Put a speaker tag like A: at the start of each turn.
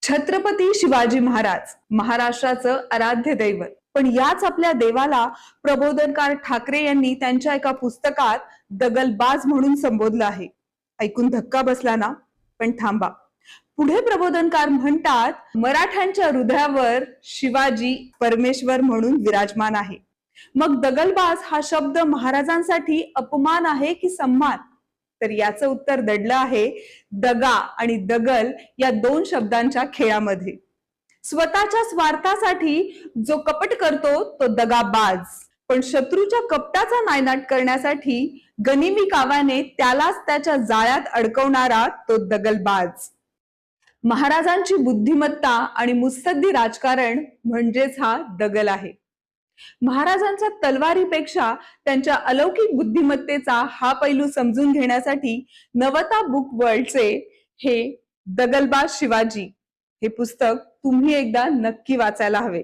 A: छत्रपती शिवाजी महाराज महाराष्ट्राचं आराध्य दैवत. पण याच आपल्या देवाला प्रबोधनकार ठाकरे यांनी त्यांच्या एका पुस्तकात दगलबाज म्हणून संबोधलं आहे. ऐकून धक्का बसला ना? पण थांबा. पुढे प्रबोधनकार म्हणतात, मराठ्यांच्या हृदयावर शिवाजी परमेश्वर म्हणून विराजमान आहे. मग दगलबाज हा शब्द महाराजांसाठी अपमान आहे की सन्मान? तर याचं उत्तर दडलं आहे दगा आणि दगल या दोन शब्दांच्या खेळामध्ये. स्वतःच्या स्वार्थासाठी जो कपट करतो तो दगाबाज, पण शत्रूच्या कपटाचा नायनाट करण्यासाठी गनिमी काव्याने त्यालाच त्याच्या जाळ्यात अडकवणारा तो दगलबाज. महाराजांची बुद्धिमत्ता आणि मुत्सद्दी राजकारण म्हणजेच हा दगल आहे. महाराजांच्या तलवारीपेक्षा त्यांच्या अलौकिक बुद्धिमत्तेचा हा पैलू समजून घेण्यासाठी नवता बुक वर्ल्डचे हे दगलबाज शिवाजी हे पुस्तक तुम्ही एकदा नक्की वाचायला हवे.